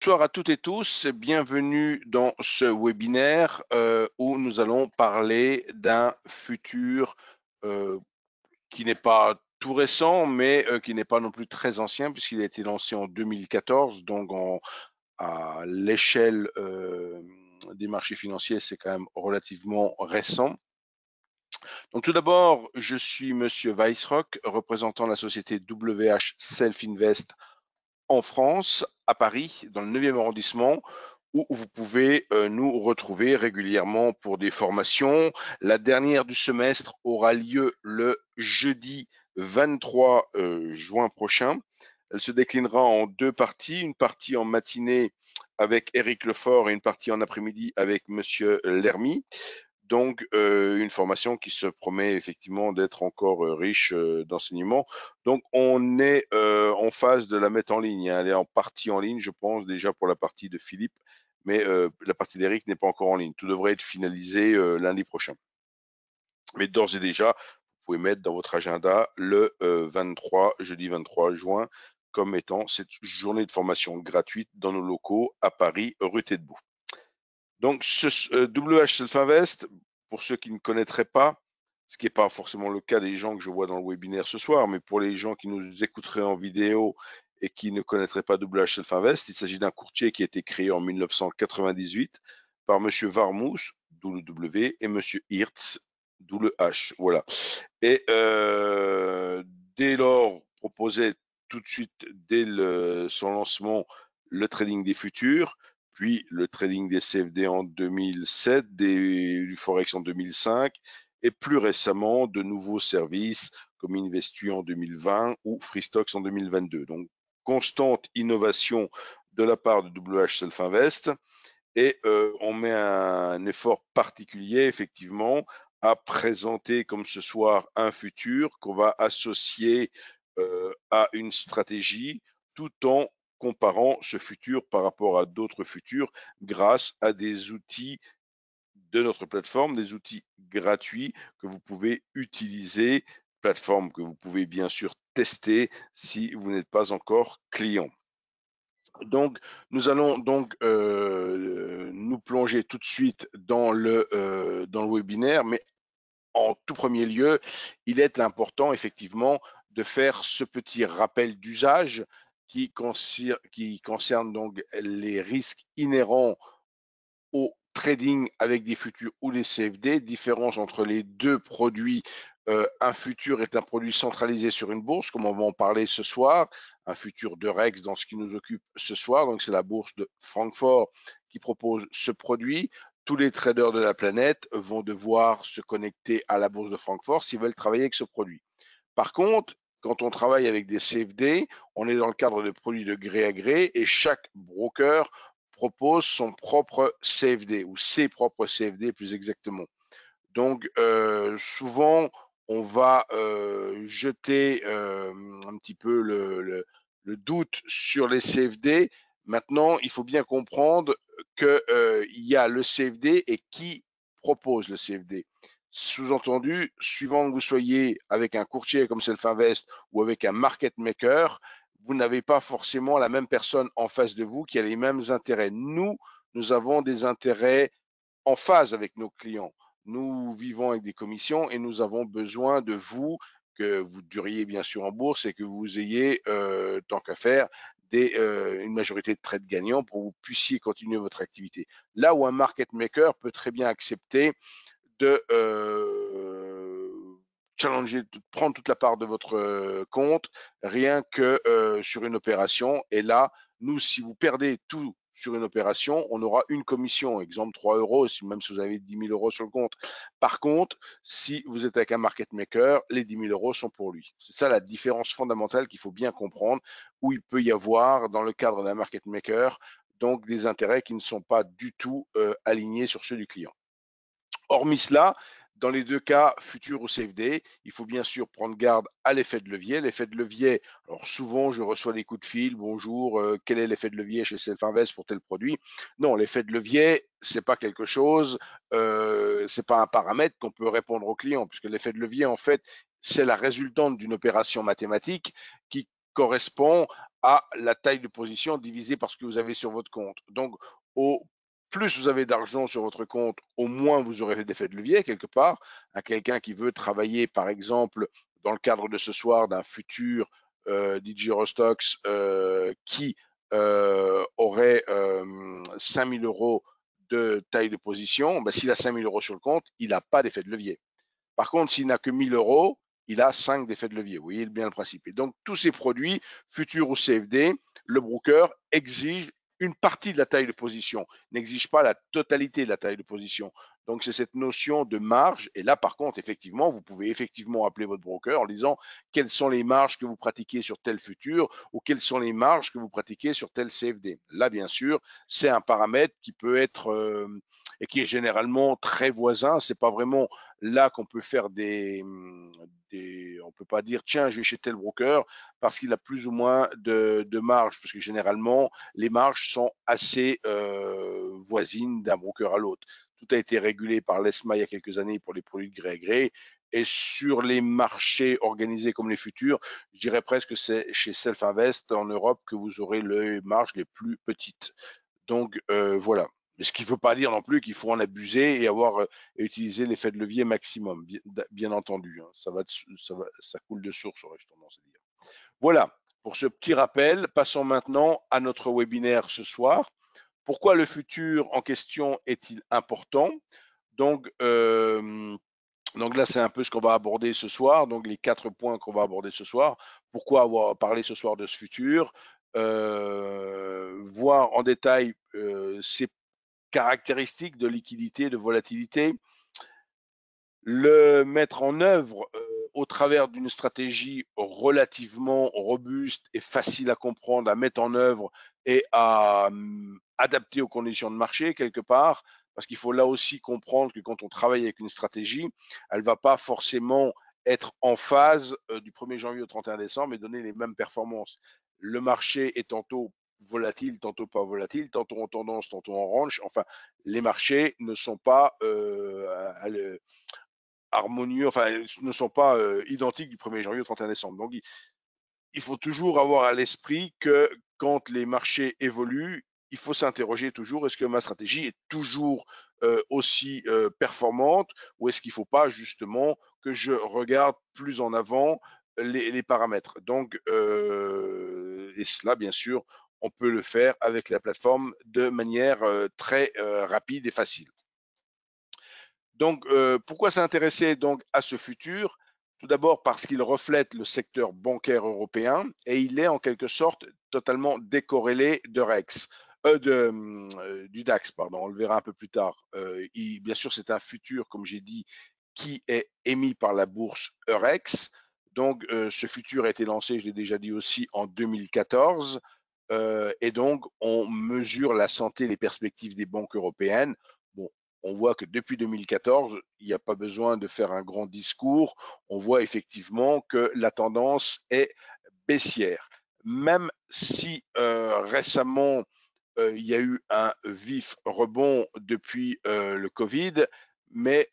Bonsoir à toutes et tous, bienvenue dans ce webinaire où nous allons parler d'un futur euh, qui n'est pas tout récent, mais qui n'est pas non plus très ancien, puisqu'il a été lancé en 2014, donc à l'échelle des marchés financiers, c'est quand même relativement récent. Donc tout d'abord, je suis Monsieur Weissrock, représentant la société WH Self Invest en France, à Paris, dans le 9e arrondissement, où vous pouvez nous retrouver régulièrement pour des formations. La dernière du semestre aura lieu le jeudi 23 juin prochain. Elle se déclinera en deux parties, une partie en matinée avec Éric Lefort et une partie en après-midi avec Monsieur Lermy. Donc, une formation qui se promet effectivement d'être encore riche d'enseignements. Donc, on est en phase de la mettre en ligne, hein. Elle est en partie en ligne, je pense, déjà pour la partie de Philippe, mais la partie d'Eric n'est pas encore en ligne. Tout devrait être finalisé lundi prochain. Mais d'ores et déjà, vous pouvez mettre dans votre agenda le 23, jeudi 23 juin, comme étant cette journée de formation gratuite dans nos locaux à Paris, rue Taitbout. Donc, WH Self-Invest, pour ceux qui ne connaîtraient pas, ce qui n'est pas forcément le cas des gens que je vois dans le webinaire ce soir, mais pour les gens qui nous écouteraient en vidéo et qui ne connaîtraient pas WH Self-Invest, il s'agit d'un courtier qui a été créé en 1998 par Monsieur Varmous, d'où le W, et Monsieur Hirtz, d'où le H. Voilà. Et dès lors, proposait tout de suite, dès son lancement, le trading des futurs, puis le trading des CFD en 2007, du Forex en 2005, et plus récemment, de nouveaux services comme Investu en 2020 ou Freestocks en 2022. Donc, constante innovation de la part de WH Self Invest, et on met un effort particulier, effectivement, à présenter comme ce soir un futur qu'on va associer à une stratégie, tout en comparant ce futur par rapport à d'autres futurs grâce à des outils de notre plateforme, des outils gratuits que vous pouvez utiliser, plateforme que vous pouvez bien sûr tester si vous n'êtes pas encore client. Donc, nous allons donc nous plonger tout de suite dans le webinaire, mais en tout premier lieu, il est important effectivement de faire ce petit rappel d'usage qui concerne donc les risques inhérents au trading avec des futurs ou les CFD, différence entre les deux produits. Un futur est un produit centralisé sur une bourse, comme on va en parler ce soir, un futur de Rex dans ce qui nous occupe ce soir, donc c'est la bourse de Francfort qui propose ce produit. Tous les traders de la planète vont devoir se connecter à la bourse de Francfort s'ils veulent travailler avec ce produit. Par contre, quand on travaille avec des CFD, on est dans le cadre de produits de gré à gré et chaque broker propose son propre CFD ou ses propres CFD plus exactement. Donc souvent, on va jeter un petit peu le doute sur les CFD. Maintenant, il faut bien comprendre qu'il y a le CFD et qui propose le CFD. Sous-entendu, suivant que vous soyez avec un courtier comme Self-Invest ou avec un market maker, vous n'avez pas forcément la même personne en face de vous qui a les mêmes intérêts. Nous avons des intérêts en phase avec nos clients. Nous vivons avec des commissions et nous avons besoin de vous, que vous duriez bien sûr en bourse et que vous ayez, tant qu'à faire, une majorité de trades gagnants pour que vous puissiez continuer votre activité. Là où un market maker peut très bien accepter de challenger, de prendre toute la part de votre compte, rien que sur une opération. Et là, nous, si vous perdez tout sur une opération, on aura une commission, exemple 3 euros, même si vous avez 10 000 euros sur le compte. Par contre, si vous êtes avec un market maker, les 10 000 euros sont pour lui. C'est ça la différence fondamentale qu'il faut bien comprendre, où il peut y avoir, dans le cadre d'un market maker, donc des intérêts qui ne sont pas du tout alignés sur ceux du client. Hormis cela, dans les deux cas, futur ou CFD, il faut bien sûr prendre garde à l'effet de levier. L'effet de levier, alors souvent je reçois des coups de fil, bonjour, quel est l'effet de levier chez Self-Invest pour tel produit? Non, l'effet de levier, c'est pas quelque chose, c'est pas un paramètre qu'on peut répondre au client, puisque l'effet de levier, en fait, c'est la résultante d'une opération mathématique qui correspond à la taille de position divisée par ce que vous avez sur votre compte. Donc, au plus vous avez d'argent sur votre compte, au moins vous aurez d'effet de levier quelque part. À quelqu'un qui veut travailler, par exemple, dans le cadre de ce soir, d'un futur DJ Rostox qui aurait 5 000 euros de taille de position, ben, s'il a 5 000 euros sur le compte, il n'a pas d'effet de levier. Par contre, s'il n'a que 1 000 euros, il a 5 d'effet de levier. Vous voyez bien le principe. Et donc, tous ces produits, futurs ou CFD, le broker exige une partie de la taille de position, n'exige pas la totalité de la taille de position. Donc, c'est cette notion de marge. Et là, par contre, effectivement, vous pouvez effectivement appeler votre broker en disant quelles sont les marges que vous pratiquez sur tel futur ou quelles sont les marges que vous pratiquez sur tel CFD. Là, bien sûr, c'est un paramètre qui peut être et qui est généralement très voisin. C'est pas vraiment là qu'on peut faire on peut pas dire tiens je vais chez tel broker parce qu'il a plus ou moins de marge parce que généralement les marges sont assez voisines d'un broker à l'autre. Tout a été régulé par l'ESMA il y a quelques années pour les produits de gré à gré. Et sur les marchés organisés comme les futurs, je dirais presque que c'est chez Self Invest en Europe que vous aurez les marges les plus petites. Donc voilà. Mais ce qui ne veut pas dire non plus qu'il faut en abuser et avoir et utiliser l'effet de levier maximum, bien entendu. Hein. Ça coule de source, aurais-je tendance à dire. Voilà pour ce petit rappel. Passons maintenant à notre webinaire ce soir. Pourquoi le futur en question est-il important? Donc, donc là, c'est un peu ce qu'on va aborder ce soir. Donc les 4 points qu'on va aborder ce soir. Pourquoi avoir parlé ce soir de ce futur? Voir en détail ses caractéristiques de liquidité, de volatilité, le mettre en œuvre au travers d'une stratégie relativement robuste et facile à comprendre, à mettre en œuvre et à adapter aux conditions de marché quelque part, parce qu'il faut là aussi comprendre que quand on travaille avec une stratégie, elle ne va pas forcément être en phase du 1er janvier au 31 décembre et donner les mêmes performances. Le marché est tantôt volatile, tantôt pas volatile, tantôt en tendance, tantôt en range. Enfin, les marchés ne sont pas harmonieux, enfin, ne sont pas identiques du 1er janvier au 31 décembre. Donc, il faut toujours avoir à l'esprit que quand les marchés évoluent, il faut s'interroger toujours, est-ce que ma stratégie est toujours aussi performante ou est-ce qu'il ne faut pas justement que je regarde plus en avant les paramètres. Donc, et cela, bien sûr, on peut le faire avec la plateforme de manière très rapide et facile. Donc, pourquoi s'intéresser donc à ce futur? Tout d'abord parce qu'il reflète le secteur bancaire européen et il est en quelque sorte totalement décorrélé de Rex, du DAX, pardon. On le verra un peu plus tard. Bien sûr, c'est un futur, comme j'ai dit, qui est émis par la bourse Eurex. Donc, ce futur a été lancé, je l'ai déjà dit aussi, en 2014. Et donc, on mesure la santé et les perspectives des banques européennes. Bon, on voit que depuis 2014, il n'y a pas besoin de faire un grand discours. On voit effectivement que la tendance est baissière. Même si récemment, il y a eu un vif rebond depuis le Covid, mais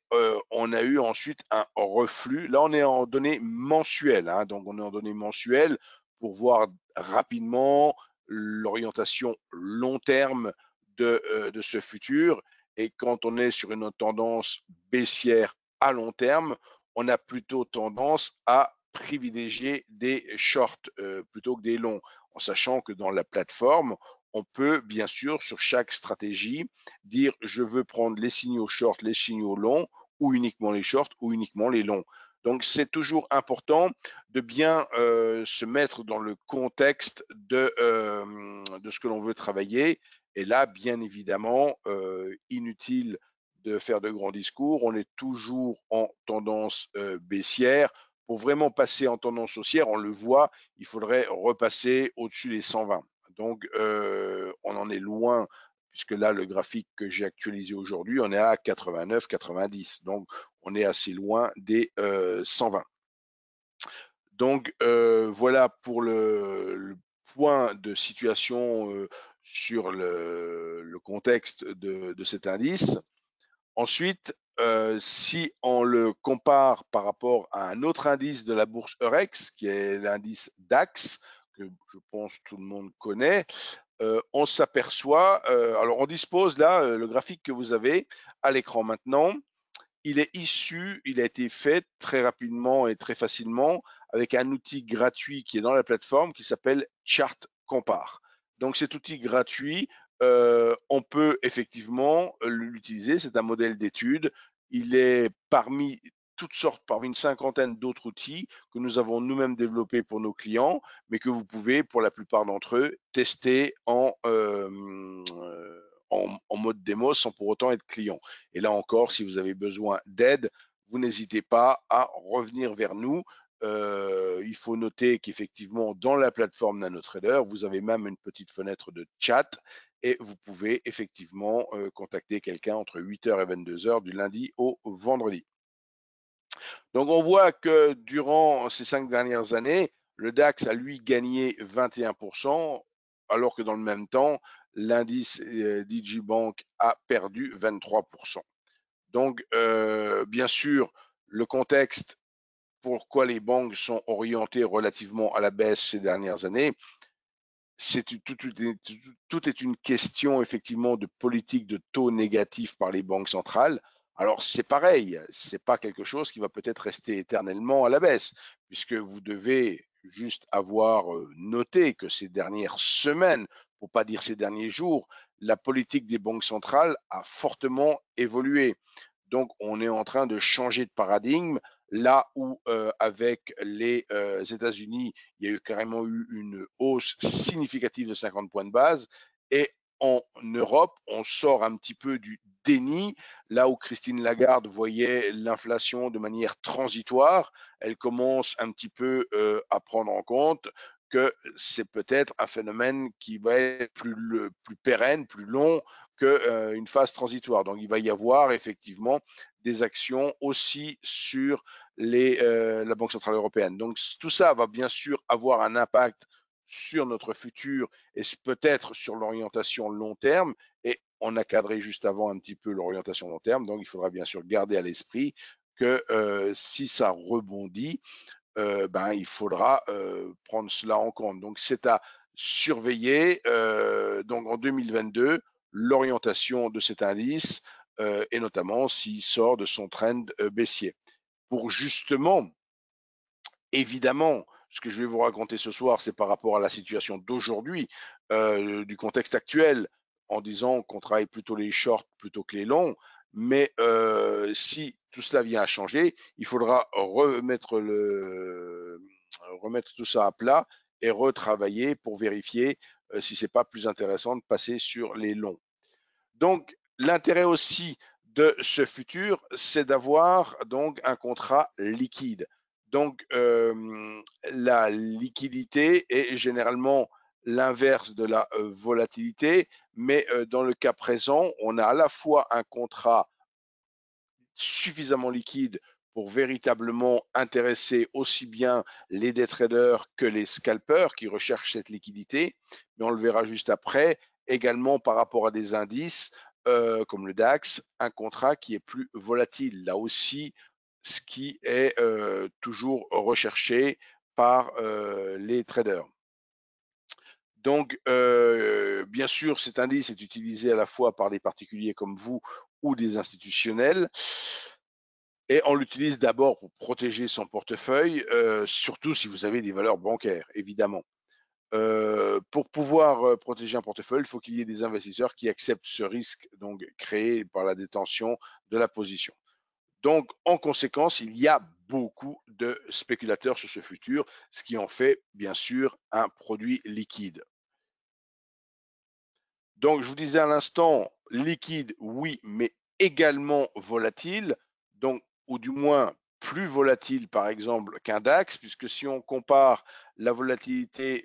on a eu ensuite un reflux. Là, on est en données mensuelles, hein, donc on est en données mensuelles pour voir rapidement l'orientation long terme de ce futur. Et quand on est sur une tendance baissière à long terme, on a plutôt tendance à privilégier des shorts plutôt que des longs, en sachant que dans la plateforme, on peut bien sûr sur chaque stratégie dire je veux prendre les signaux short, les signaux longs, ou uniquement les shorts, ou uniquement les longs. Donc c'est toujours important de bien se mettre dans le contexte de ce que l'on veut travailler. Et là, bien évidemment, inutile de faire de grands discours. On est toujours en tendance baissière. Pour vraiment passer en tendance haussière, on le voit, il faudrait repasser au-dessus des 120. Donc, on en est loin, puisque là, le graphique que j'ai actualisé aujourd'hui, on est à 89, 90. Donc, on est assez loin des 120. Donc, voilà pour le point de situation sur le contexte de cet indice. Ensuite, si on le compare par rapport à un autre indice de la bourse Eurex, qui est l'indice DAX, que je pense tout le monde connaît, on s'aperçoit, alors on dispose là, le graphique que vous avez à l'écran maintenant, il est issu, il a été fait très rapidement et très facilement avec un outil gratuit qui est dans la plateforme qui s'appelle Chart Compare. Donc cet outil gratuit, on peut effectivement l'utiliser, c'est un modèle d'étude. Il est parmi toutes sortes, parmi une cinquantaine d'autres outils que nous avons nous-mêmes développés pour nos clients, mais que vous pouvez, pour la plupart d'entre eux, tester en mode démo sans pour autant être client. Et là encore, si vous avez besoin d'aide, vous n'hésitez pas à revenir vers nous. Il faut noter qu'effectivement, dans la plateforme NanoTrader, vous avez même une petite fenêtre de chat et vous pouvez effectivement contacter quelqu'un entre 8h et 22h du lundi au vendredi. Donc on voit que durant ces 5 dernières années, le DAX a lui gagné 21%, alors que dans le même temps, l'indice DigiBank a perdu 23%. Donc, bien sûr, le contexte, pourquoi les banques sont orientées relativement à la baisse ces dernières années, tout est une question effectivement de politique de taux négatifs par les banques centrales. Alors c'est pareil, c'est pas quelque chose qui va peut-être rester éternellement à la baisse, puisque vous devez juste avoir noté que ces dernières semaines, pour pas dire ces derniers jours, la politique des banques centrales a fortement évolué. Donc on est en train de changer de paradigme là où avec les États-Unis, il y a eu carrément eu une hausse significative de 50 points de base. Et en Europe, on sort un petit peu du déni, là où Christine Lagarde voyait l'inflation de manière transitoire, elle commence un petit peu à prendre en compte que c'est peut-être un phénomène qui va être plus pérenne, plus long qu'une phase transitoire. Donc il va y avoir effectivement des actions aussi sur la Banque centrale européenne. Donc tout ça va bien sûr avoir un impact sur notre futur et peut-être sur l'orientation long terme. Et on a cadré juste avant un petit peu l'orientation long terme. Donc il faudra bien sûr garder à l'esprit que si ça rebondit, il faudra prendre cela en compte. Donc c'est à surveiller. Donc en 2022, l'orientation de cet indice et notamment s'il sort de son trend baissier. Pour justement, évidemment, ce que je vais vous raconter ce soir, c'est par rapport à la situation d'aujourd'hui, du contexte actuel, en disant qu'on travaille plutôt les shorts plutôt que les longs. Mais si tout cela vient à changer, il faudra remettre tout ça à plat et retravailler pour vérifier si c'est pas plus intéressant de passer sur les longs. Donc, l'intérêt aussi de ce futur, c'est d'avoir donc un contrat liquide. Donc, la liquidité est généralement l'inverse de la volatilité, mais dans le cas présent, on a à la fois un contrat suffisamment liquide pour véritablement intéresser aussi bien les day traders que les scalpers qui recherchent cette liquidité, mais on le verra juste après, également par rapport à des indices comme le DAX, un contrat qui est plus volatile. Là aussi, ce qui est toujours recherché par les traders. Donc, bien sûr, cet indice est utilisé à la fois par des particuliers comme vous ou des institutionnels. Et on l'utilise d'abord pour protéger son portefeuille, surtout si vous avez des valeurs bancaires, évidemment. Pour pouvoir protéger un portefeuille, il faut qu'il y ait des investisseurs qui acceptent ce risque donc créé par la détention de la position. Donc, en conséquence, il y a beaucoup de spéculateurs sur ce futur, ce qui en fait bien sûr un produit liquide. Donc, je vous disais à l'instant, liquide, oui, mais également volatile, donc, ou du moins plus volatile, par exemple, qu'un DAX, puisque si on compare la volatilité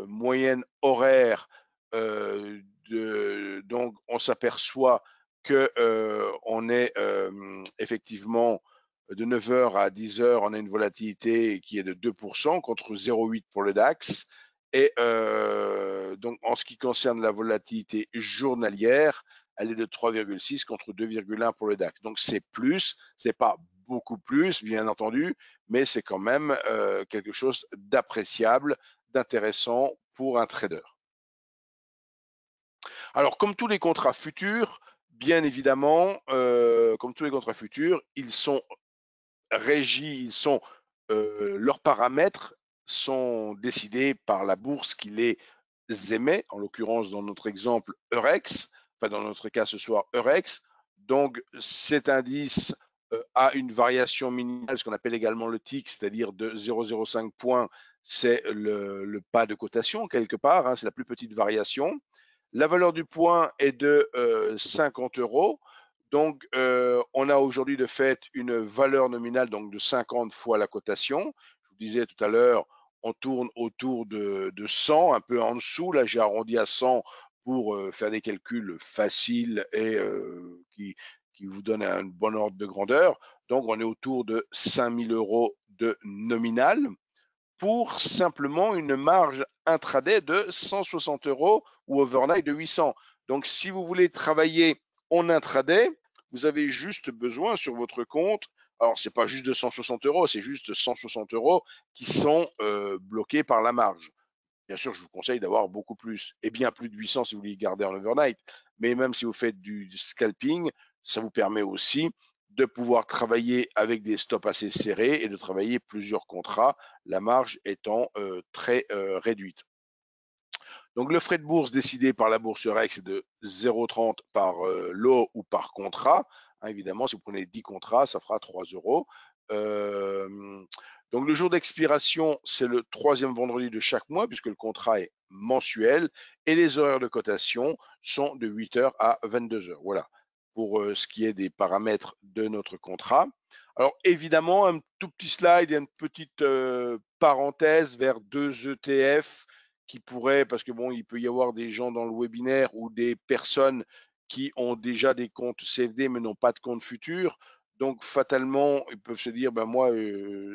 moyenne horaire, donc on s'aperçoit que on est effectivement de 9h à 10h, on a une volatilité qui est de 2% contre 0,8 pour le DAX. Et donc, en ce qui concerne la volatilité journalière, elle est de 3,6 contre 2,1 pour le DAX. Donc, c'est plus, c'est pas beaucoup plus, bien entendu, mais c'est quand même quelque chose d'appréciable d'intéressant pour un trader. Alors, comme tous les contrats futurs, bien évidemment, comme tous les contrats futurs, ils sont régis, leurs paramètres sont décidés par la bourse qui les émet, en l'occurrence dans notre exemple Eurex, enfin dans notre cas ce soir Eurex. Donc cet indice a une variation minimale, ce qu'on appelle également le TIC, c'est-à-dire de 0,05 points, c'est le pas de cotation quelque part, hein, c'est la plus petite variation. La valeur du point est de 50 euros. Donc, on a aujourd'hui de fait une valeur nominale donc de 50 fois la cotation. Je vous disais tout à l'heure, on tourne autour de 100, un peu en dessous. Là, j'ai arrondi à 100 pour faire des calculs faciles et qui vous donnent un bon ordre de grandeur. Donc, on est autour de 5000 euros de nominal pour simplement une marge intraday de 160 euros ou overnight de 800. Donc, si vous voulez travailler en intraday, vous avez juste besoin sur votre compte, alors c'est pas juste de 160 euros, c'est juste 160 euros qui sont bloqués par la marge. Bien sûr, je vous conseille d'avoir beaucoup plus, et bien plus de 800 si vous voulez garder en overnight. Mais même si vous faites du scalping, ça vous permet aussi de pouvoir travailler avec des stops assez serrés et de travailler plusieurs contrats, la marge étant très réduite. Donc le frais de bourse décidé par la bourse Eurex est de 0,30 par lot ou par contrat. Hein, évidemment, si vous prenez 10 contrats, ça fera 3 euros. Donc le jour d'expiration, c'est le troisième vendredi de chaque mois, puisque le contrat est mensuel, et les horaires de cotation sont de 8h à 22h. Voilà, pour ce qui est des paramètres de notre contrat. Alors évidemment, un tout petit slide et une petite parenthèse vers deux ETF qui pourraient, parce que bon, il peut y avoir des gens dans le webinaire ou des personnes qui ont déjà des comptes CFD mais n'ont pas de compte futur. Donc fatalement, ils peuvent se dire, ben moi,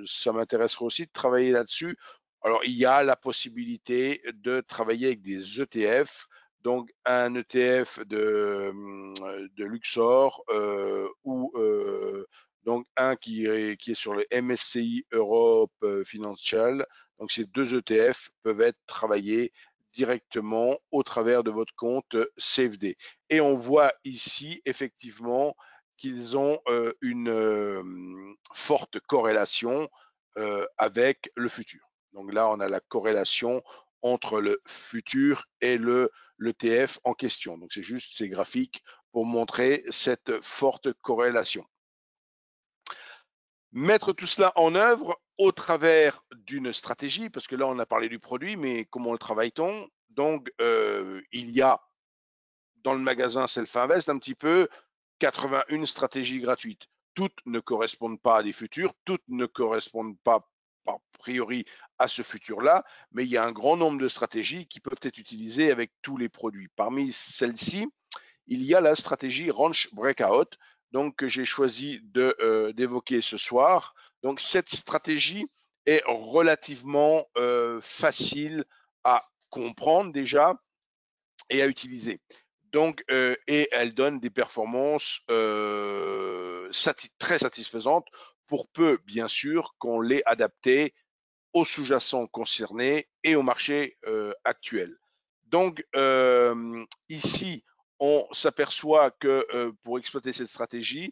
ça m'intéresserait aussi de travailler là-dessus. Alors il y a la possibilité de travailler avec des ETF. Donc un ETF de Luxor ou donc un qui est sur le MSCI Europe Financial. Donc ces deux ETF peuvent être travaillés directement au travers de votre compte CFD. Et on voit ici effectivement qu'ils ont une forte corrélation avec le futur. Donc là, on a la corrélation entre le futur et l'ETF en question. Donc c'est juste ces graphiques pour montrer cette forte corrélation. Mettre tout cela en œuvre au travers d'une stratégie, parce que là on a parlé du produit, mais comment le travaille-t-on? Donc il y a dans le magasin Self-Invest un petit peu 81 stratégies gratuites. Toutes ne correspondent pas à des futurs, toutes ne correspondent pas a priori à ce futur-là, mais il y a un grand nombre de stratégies qui peuvent être utilisées avec tous les produits. Parmi celles-ci, il y a la stratégie Ranch Breakout, donc que j'ai choisi d'évoquer ce soir. Donc cette stratégie est relativement facile à comprendre déjà et à utiliser. Donc, et elle donne des performances très satisfaisantes pour peu, bien sûr, qu'on l'ait adaptée aux sous-jacents concernés et au marché actuel. Donc, ici, on s'aperçoit que pour exploiter cette stratégie,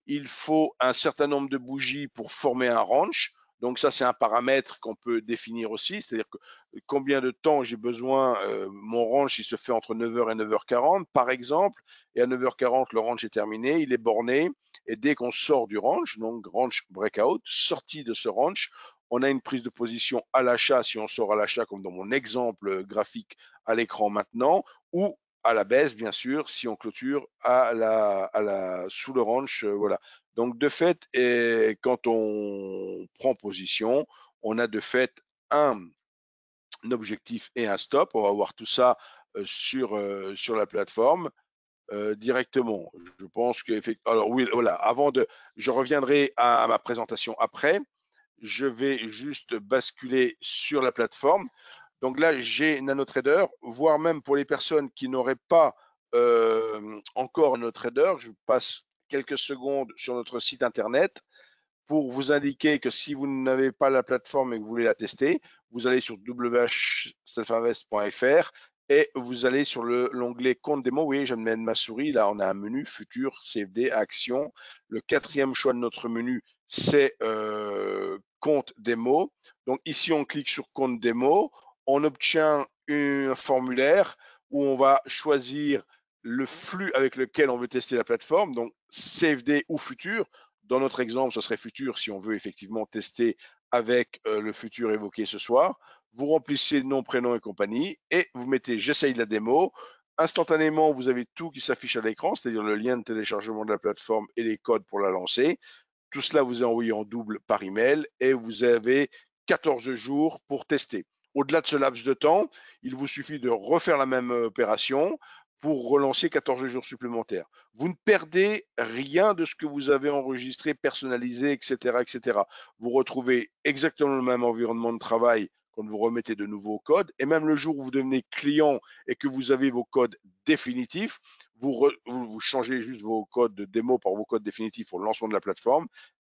il faut un certain nombre de bougies pour former un ranch. Donc ça, c'est un paramètre qu'on peut définir aussi, c'est-à-dire que combien de temps j'ai besoin, mon ranch, il se fait entre 9h et 9h40, par exemple, et à 9h40, le ranch est terminé, il est borné, et dès qu'on sort du ranch, donc ranch breakout, sorti de ce ranch, on a une prise de position à l'achat si on sort à l'achat, comme dans mon exemple graphique à l'écran maintenant, ou à la baisse, bien sûr, si on clôture sous le ranch. Voilà. Donc, de fait, et quand on prend position, on a de fait un objectif et un stop. On va voir tout ça sur la plateforme. Directement. Je pense que alors oui, voilà. Je reviendrai à ma présentation après. Je vais juste basculer sur la plateforme. Donc là, j'ai NanoTrader, voire même pour les personnes qui n'auraient pas encore NanoTrader, je passe quelques secondes sur notre site internet pour vous indiquer que si vous n'avez pas la plateforme et que vous voulez la tester, vous allez sur www.selfinvest.fr et vous allez sur l'onglet compte démo. Vous voyez, je mène ma souris. Là, on a un menu futur, CFD, action. Le quatrième choix de notre menu, c'est compte démo. Donc ici, on clique sur compte démo. On obtient un formulaire où on va choisir le flux avec lequel on veut tester la plateforme, donc CFD ou futur. Dans notre exemple, ce serait futur si on veut effectivement tester avec le futur évoqué ce soir. Vous remplissez nom, prénom et compagnie et vous mettez j'essaye la démo. Instantanément, vous avez tout qui s'affiche à l'écran, c'est-à-dire le lien de téléchargement de la plateforme et les codes pour la lancer. Tout cela vous est envoyé en double par email et vous avez 14 jours pour tester. Au-delà de ce laps de temps, il vous suffit de refaire la même opération pour relancer 14 jours supplémentaires. Vous ne perdez rien de ce que vous avez enregistré, personnalisé, etc., etc. Vous retrouvez exactement le même environnement de travail quand vous remettez de nouveaux codes. Et même le jour où vous devenez client et que vous avez vos codes définitifs, vous changez juste vos codes de démo par vos codes définitifs au lancement de la plateforme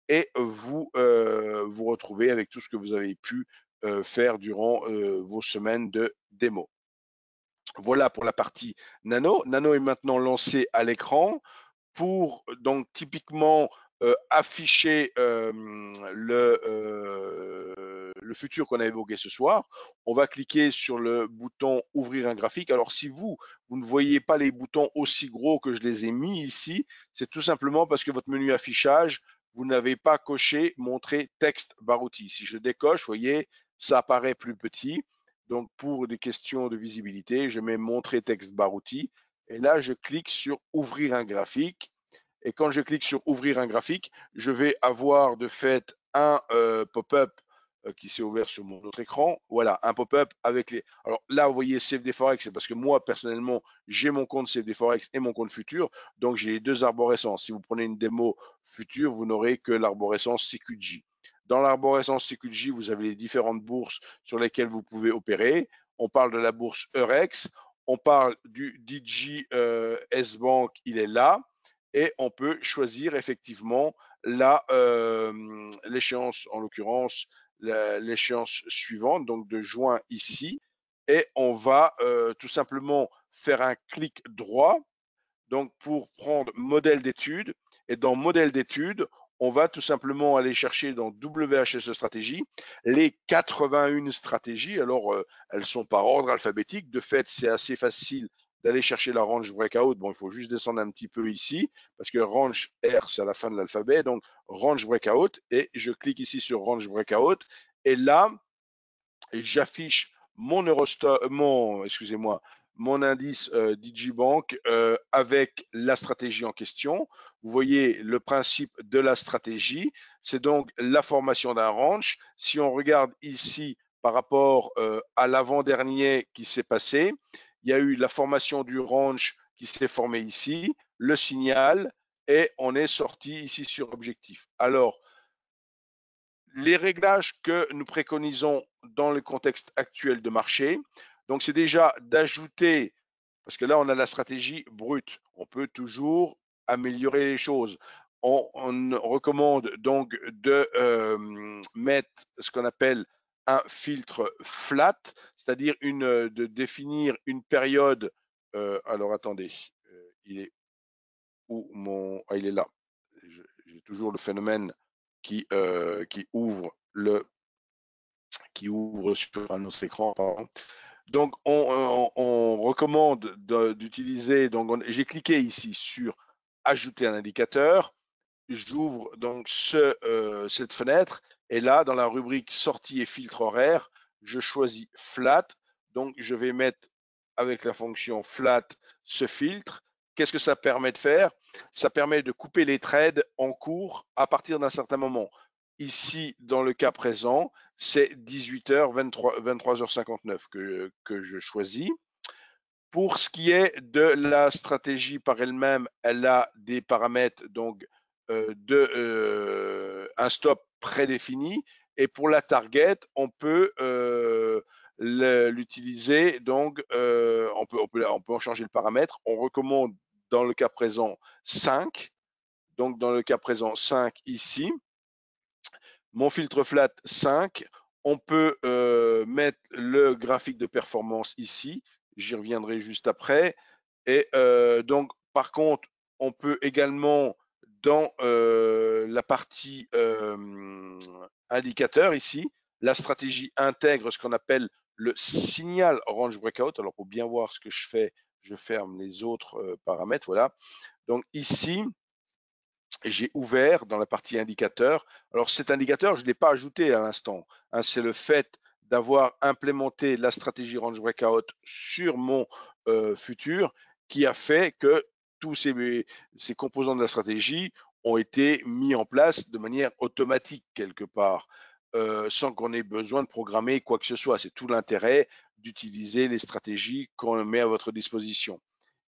et vous vous retrouvez avec tout ce que vous avez pu faire durant vos semaines de démo. Voilà pour la partie Nano. Nano est maintenant lancé à l'écran pour donc typiquement afficher le futur qu'on a évoqué ce soir. On va cliquer sur le bouton ouvrir un graphique. Alors si vous ne voyez pas les boutons aussi gros que je les ai mis ici, c'est tout simplement parce que votre menu affichage, vous n'avez pas coché montrer texte barre outil. Si je décoche, vous voyez, ça apparaît plus petit. Donc pour des questions de visibilité, je mets montrer texte barre outil et là je clique sur ouvrir un graphique. Et quand je clique sur ouvrir un graphique, je vais avoir de fait un pop-up qui s'est ouvert sur mon autre écran. Voilà, un pop-up avec les. Alors là, vous voyez CFD Forex, c'est parce que moi, personnellement, j'ai mon compte CFD Forex et mon compte futur. Donc, j'ai les deux arborescences. Si vous prenez une démo future, vous n'aurez que l'arborescence CQJ. Dans l'arborescence CQJ, vous avez les différentes bourses sur lesquelles vous pouvez opérer. On parle de la bourse Eurex. On parle du DJ S-Bank, il est là et on peut choisir effectivement l'échéance, en l'occurrence l'échéance suivante, donc de juin ici, et on va tout simplement faire un clic droit donc pour prendre modèle d'étude, et dans modèle d'étude, on va tout simplement aller chercher dans WHSE stratégie les 81 stratégies. Alors, elles sont par ordre alphabétique. De fait, c'est assez facile d'aller chercher la range breakout. Bon, il faut juste descendre un petit peu ici parce que range R, c'est à la fin de l'alphabet. Donc, range breakout et je clique ici sur range breakout et là, j'affiche excusez-moi, mon indice Digibank avec la stratégie en question. Vous voyez le principe de la stratégie, c'est donc la formation d'un range. Si on regarde ici par rapport à l'avant-dernier qui s'est passé, il y a eu la formation du range qui s'est formé ici, le signal, et on est sorti ici sur objectif. Alors, les réglages que nous préconisons dans le contexte actuel de marché, donc c'est déjà d'ajouter, parce que là on a la stratégie brute, on peut toujours améliorer les choses. On recommande donc de mettre ce qu'on appelle un filtre flat, c'est-à-dire de définir une période. Alors attendez, il est où mon. Ah, il est là. J'ai toujours le phénomène qui ouvre sur un autre écran. Pardon. Donc, on recommande d'utiliser. Donc, j'ai cliqué ici sur ajouter un indicateur. J'ouvre donc cette fenêtre et là, dans la rubrique sortie et filtre horaire, je choisis flat. Donc, je vais mettre avec la fonction flat ce filtre. Qu'est-ce que ça permet de faire? Ça permet de couper les trades en cours à partir d'un certain moment. Ici, dans le cas présent, c'est 18h, 23h59 que je choisis. Pour ce qui est de la stratégie par elle-même, elle a des paramètres donc un stop prédéfini. Et pour la target, on peut l'utiliser. Donc, on peut en changer le paramètre. On recommande dans le cas présent 5. Donc, dans le cas présent 5 ici. Mon filtre flat 5. On peut mettre le graphique de performance ici. J'y reviendrai juste après. Et donc, par contre, on peut également, dans la partie indicateur ici, la stratégie intègre ce qu'on appelle le signal range breakout. Alors, pour bien voir ce que je fais, je ferme les autres paramètres. Voilà. Donc ici, j'ai ouvert dans la partie indicateur. Alors cet indicateur, je ne l'ai pas ajouté à l'instant. Hein, c'est le fait d'avoir implémenté la stratégie range breakout sur mon futur qui a fait que tous ces composants de la stratégie ont été mis en place de manière automatique quelque part, sans qu'on ait besoin de programmer quoi que ce soit. C'est tout l'intérêt d'utiliser les stratégies qu'on met à votre disposition.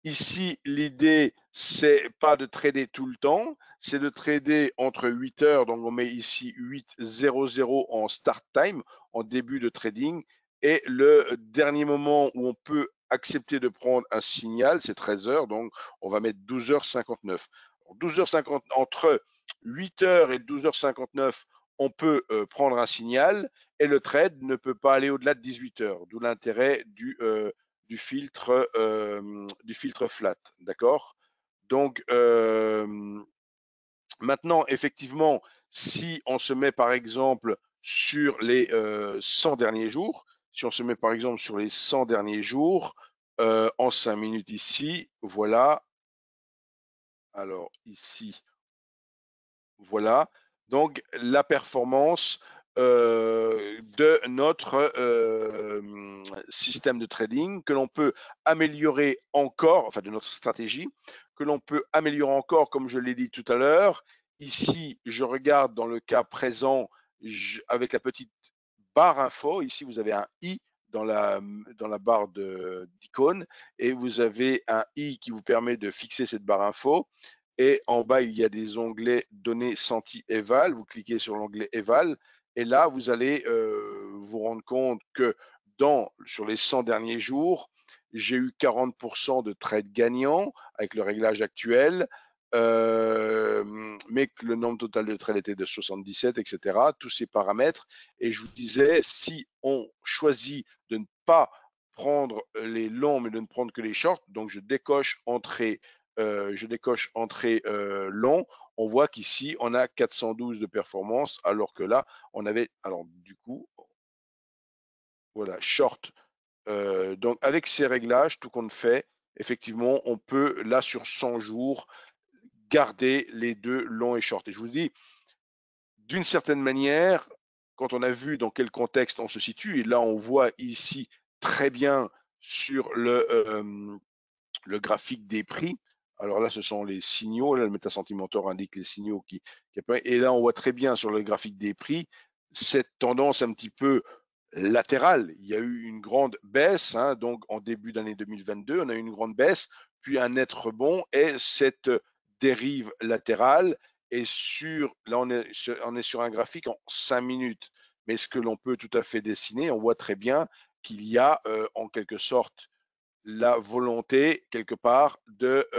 Ici, l'idée, c'est pas de trader tout le temps, c'est de trader entre 8 heures, donc on met ici 8:00 en start time, en début de trading, et le dernier moment où on peut accepter de prendre un signal, c'est 13 heures, donc on va mettre 12h59. 12h50, entre 8 heures et 12h59, on peut prendre un signal, et le trade ne peut pas aller au-delà de 18 heures, d'où l'intérêt du filtre flat, d'accord? Donc maintenant, effectivement, si on se met par exemple sur les 100 derniers jours, si on se met par exemple sur les 100 derniers jours, en 5 minutes ici, voilà. Alors ici, voilà. Donc la performance de notre système de trading que l'on peut améliorer encore, enfin de notre stratégie, que l'on peut améliorer encore, comme je l'ai dit tout à l'heure. Ici, je regarde dans le cas présent avec la petite barre info. Ici, vous avez un i dans la barre d'icône et vous avez un i qui vous permet de fixer cette barre info. Et en bas, il y a des onglets données senti eval. Vous cliquez sur l'onglet eval et là, vous allez vous rendre compte que sur les 100 derniers jours, j'ai eu 40% de trades gagnants avec le réglage actuel, mais que le nombre total de trades était de 77, etc. Tous ces paramètres. Et je vous disais, si on choisit de ne pas prendre les longs, mais de ne prendre que les shorts, donc je décoche entrée long, on voit qu'ici, on a 412 de performance, alors que là, on avait, alors du coup, voilà, short. Donc avec ces réglages, tout compte fait, effectivement, on peut, là, sur 100 jours, garder les deux longs et short. Et je vous dis, d'une certaine manière, quand on a vu dans quel contexte on se situe, et là, on voit ici très bien sur le graphique des prix. Alors là, ce sont les signaux. Là, le métasentimentor indique les signaux qui apparaissent. Et là, on voit très bien sur le graphique des prix cette tendance un petit peu latérale. Il y a eu une grande baisse, hein, donc en début d'année 2022, on a eu une grande baisse, puis un net rebond et cette dérive latérale. Et là, on est sur un graphique en 5 minutes. Mais ce que l'on peut tout à fait dessiner, on voit très bien qu'il y a en quelque sorte la volonté, quelque part, de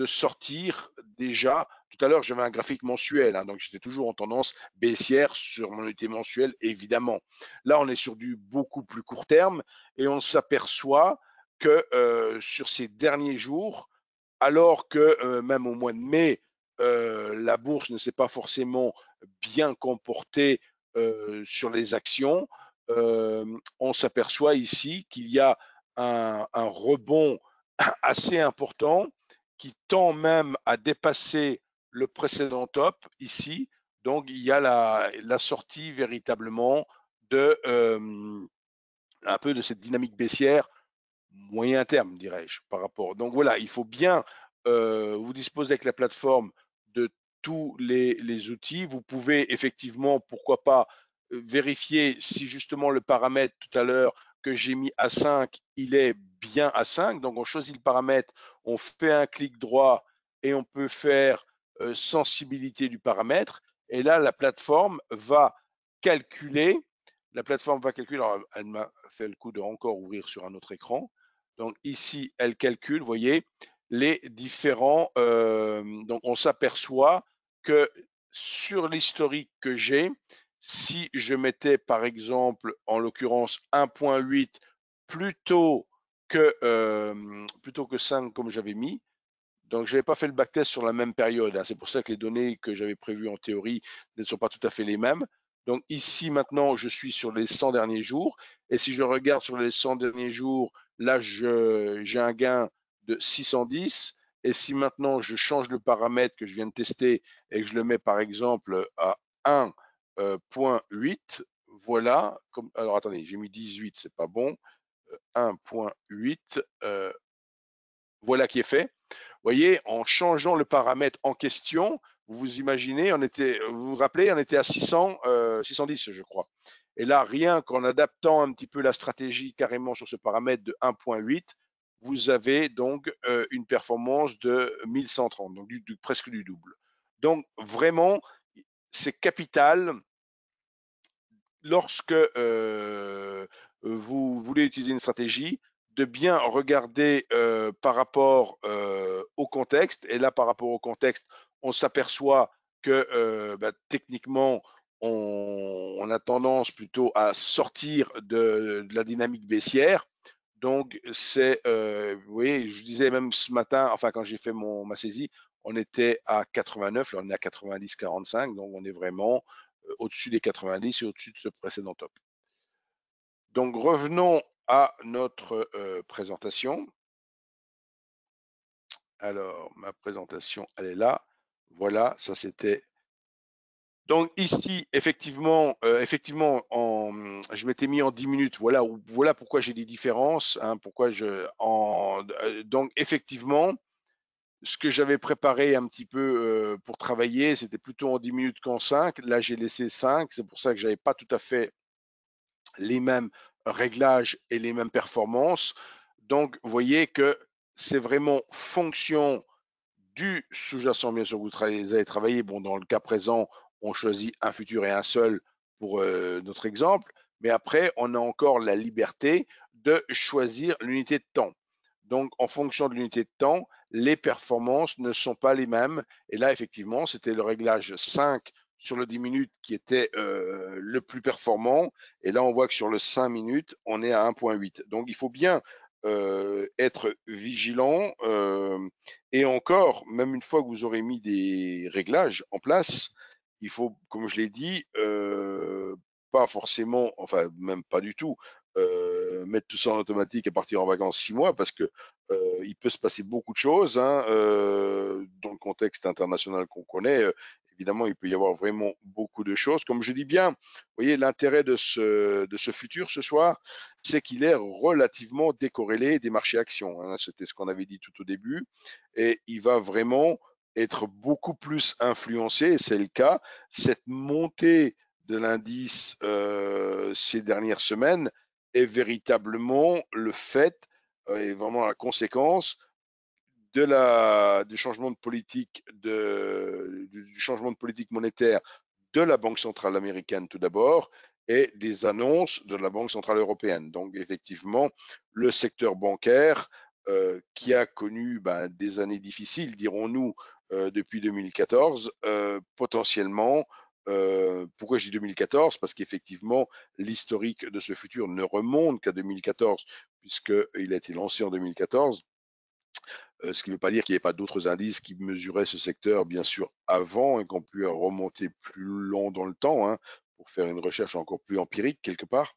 sortir déjà. Tout à l'heure, j'avais un graphique mensuel, hein, donc j'étais toujours en tendance baissière sur mon unité mensuelle, évidemment. Là, on est sur du beaucoup plus court terme et on s'aperçoit que sur ces derniers jours, alors que même au mois de mai, la bourse ne s'est pas forcément bien comportée sur les actions, on s'aperçoit ici qu'il y a un rebond assez important qui tend même à dépasser le précédent top ici. Donc, il y a la sortie véritablement de un peu de cette dynamique baissière moyen terme, dirais-je, par rapport. Donc voilà, il faut bien vous disposer avec la plateforme de tous les outils. Vous pouvez effectivement, pourquoi pas, vérifier si justement le paramètre tout à l'heure que j'ai mis à 5, il est bien à 5. Donc on choisit le paramètre, on fait un clic droit et on peut faire sensibilité du paramètre. Et là, la plateforme va calculer. Alors elle m'a fait le coup de encore ouvrir sur un autre écran. Donc ici, elle calcule, vous voyez, les différents. Donc on s'aperçoit que sur l'historique que j'ai, si je mettais par exemple, en l'occurrence 1.8 plutôt que 5 comme j'avais mis, donc je n'avais pas fait le backtest sur la même période, hein. C'est pour ça que les données que j'avais prévues en théorie ne sont pas tout à fait les mêmes. Donc ici maintenant, je suis sur les 100 derniers jours. Et si je regarde sur les 100 derniers jours, là, j'ai un gain de 610. Et si maintenant je change le paramètre que je viens de tester et que je le mets par exemple à 1.8, voilà. Alors attendez, j'ai mis 18, c'est pas bon. 1.8, voilà qui est fait. Vous voyez, en changeant le paramètre en question, vous vous imaginez, vous vous rappelez, on était à 610, je crois. Et là, rien qu'en adaptant un petit peu la stratégie carrément sur ce paramètre de 1.8, vous avez donc une performance de 1130, donc presque du double. Donc vraiment, c'est capital lorsque vous voulez utiliser une stratégie, de bien regarder par rapport au contexte. Et là, par rapport au contexte, on s'aperçoit que techniquement, on a tendance plutôt à sortir de la dynamique baissière. Donc, vous voyez, je disais même ce matin, enfin quand j'ai fait ma saisie, on était à 89, là on est à 90,45, donc on est vraiment au-dessus des 90 et au-dessus de ce précédent top. Donc revenons à notre présentation. Alors, ma présentation, elle est là. Voilà, ça c'était. Donc ici, effectivement, je m'étais mis en 10 minutes. Voilà pourquoi j'ai des différences. Hein, donc effectivement, ce que j'avais préparé un petit peu pour travailler, c'était plutôt en 10 minutes qu'en 5. Là, j'ai laissé 5. C'est pour ça que j'avais pas tout à fait les mêmes réglages et les mêmes performances. Donc, vous voyez que c'est vraiment fonction du sous-jacent, bien sûr, vous avez travaillé. Bon, dans le cas présent, on choisit un futur et un seul pour notre exemple, mais après, on a encore la liberté de choisir l'unité de temps. Donc, en fonction de l'unité de temps, les performances ne sont pas les mêmes. Et là, effectivement, c'était le réglage 5 sur le 10 minutes qui était le plus performant. Et là, on voit que sur le 5 minutes, on est à 1.8. Donc, il faut bien être vigilant. Et encore, même une fois que vous aurez mis des réglages en place, il faut, comme je l'ai dit, pas forcément, enfin même pas du tout, mettre tout ça en automatique et partir en vacances 6 mois parce que il peut se passer beaucoup de choses hein, dans le contexte international qu'on connaît. Évidemment, il peut y avoir vraiment beaucoup de choses. Comme je dis bien, vous voyez, l'intérêt de ce futur ce soir, c'est qu'il est relativement décorrélé des marchés actions. Hein. C'était ce qu'on avait dit tout au début. Et il va vraiment être beaucoup plus influencé, et c'est le cas. Cette montée de l'indice ces dernières semaines est véritablement le fait et vraiment la conséquence du changement de politique du changement de politique monétaire de la Banque centrale américaine tout d'abord et des annonces de la Banque centrale européenne. Donc effectivement, le secteur bancaire qui a connu des années difficiles, dirons-nous, depuis 2014, potentiellement. Pourquoi je dis 2014? Parce qu'effectivement, l'historique de ce futur ne remonte qu'à 2014, puisqu'il a été lancé en 2014. Ce qui ne veut pas dire qu'il n'y ait pas d'autres indices qui mesuraient ce secteur, bien sûr, avant et qu'on pu remonter plus long dans le temps hein, pour faire une recherche encore plus empirique quelque part.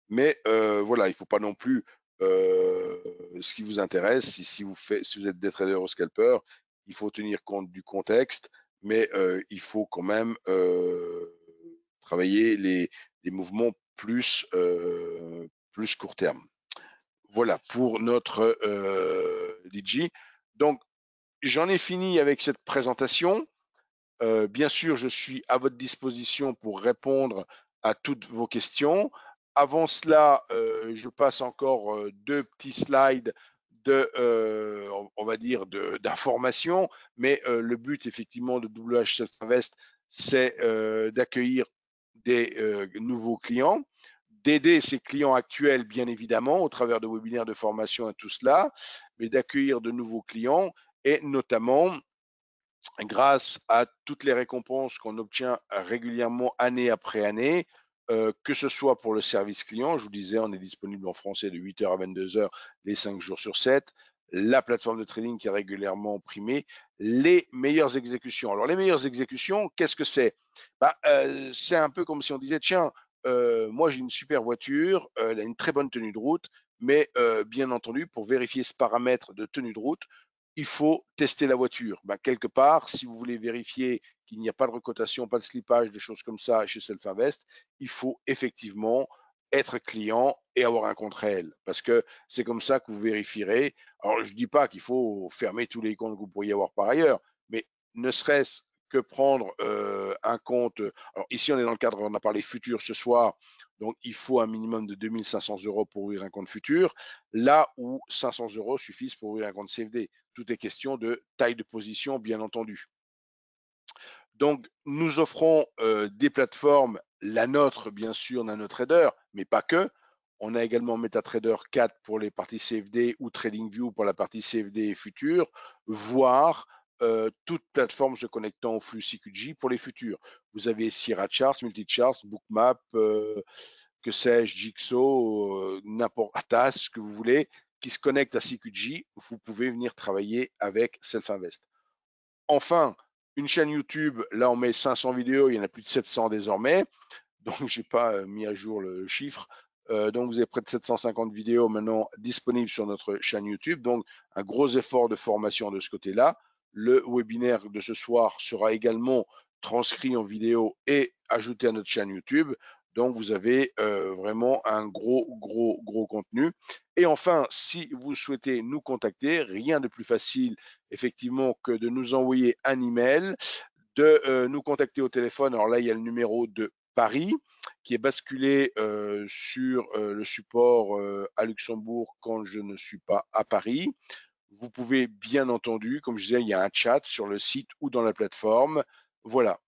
Mais voilà, il ne faut pas non plus ce qui vous intéresse. Si vous êtes des traders au scalper, il faut tenir compte du contexte, mais il faut quand même travailler les mouvements plus court terme. Voilà pour notre DJ. Donc, j'en ai fini avec cette présentation. Bien sûr, je suis à votre disposition pour répondre à toutes vos questions. Avant cela, je passe encore 2 petits slides on va dire, d'information. Mais le but, effectivement, de WH Self Invest, c'est d'accueillir des nouveaux clients, d'aider ses clients actuels, bien évidemment, au travers de webinaires de formation et tout cela, mais d'accueillir de nouveaux clients et notamment grâce à toutes les récompenses qu'on obtient régulièrement année après année, que ce soit pour le service client, je vous disais, on est disponible en français de 8h à 22h les 5 jours sur 7, la plateforme de trading qui est régulièrement primée, les meilleures exécutions. Alors les meilleures exécutions, qu'est-ce que c'est? C'est un peu comme si on disait, tiens, moi j'ai une super voiture, elle a une très bonne tenue de route, mais bien entendu, pour vérifier ce paramètre de tenue de route, il faut tester la voiture. Quelque part, si vous voulez vérifier qu'il n'y a pas de recotation, pas de slippage, de choses comme ça chez Self-Invest, il faut effectivement être client et avoir un compte réel. Parce que c'est comme ça que vous vérifierez. Alors, je ne dis pas qu'il faut fermer tous les comptes que vous pourriez avoir par ailleurs, mais ne serait-ce que prendre un compte. Alors, ici, on est dans le cadre, on a parlé futur ce soir, donc il faut un minimum de 2 500 € pour ouvrir un compte futur, là où 500 € suffisent pour ouvrir un compte CFD. Tout est question de taille de position, bien entendu. Donc, nous offrons des plateformes, la nôtre, bien sûr, NanoTrader, mais pas que. On a également MetaTrader 4 pour les parties CFD ou TradingView pour la partie CFD et futur, voire toute plateforme se connectant au flux CQG pour les futurs. Vous avez Sierra Charts, Multicharts, Bookmap, que sais-je, Jigsaw, n'importe Atas, ce que vous voulez, qui se connecte à CQG, vous pouvez venir travailler avec Self-Invest. Enfin, une chaîne YouTube, là on met 500 vidéos, il y en a plus de 700 désormais, donc j'ai pas mis à jour le chiffre. Donc vous avez près de 750 vidéos maintenant disponibles sur notre chaîne YouTube, donc un gros effort de formation de ce côté-là. Le webinaire de ce soir sera également transcrit en vidéo et ajouté à notre chaîne YouTube. Donc vous avez vraiment un gros contenu. Et enfin, si vous souhaitez nous contacter, rien de plus facile effectivement que de nous envoyer un email, de nous contacter au téléphone. Alors là, il y a le numéro de Paris qui est basculé sur le support à Luxembourg quand je ne suis pas à Paris. Vous pouvez bien entendu, comme je disais, il y a un chat sur le site ou dans la plateforme. Voilà.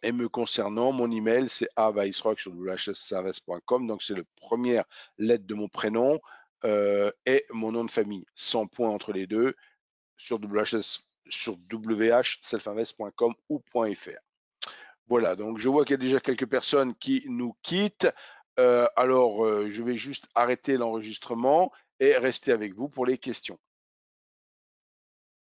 Et me concernant, mon email, c'est avaisrock sur whsservice.com. Donc, c'est la première lettre de mon prénom et mon nom de famille, sans point entre les deux, sur whselfinvest.com ou .fr. Voilà, donc je vois qu'il y a déjà quelques personnes qui nous quittent. Alors, je vais juste arrêter l'enregistrement et rester avec vous pour les questions.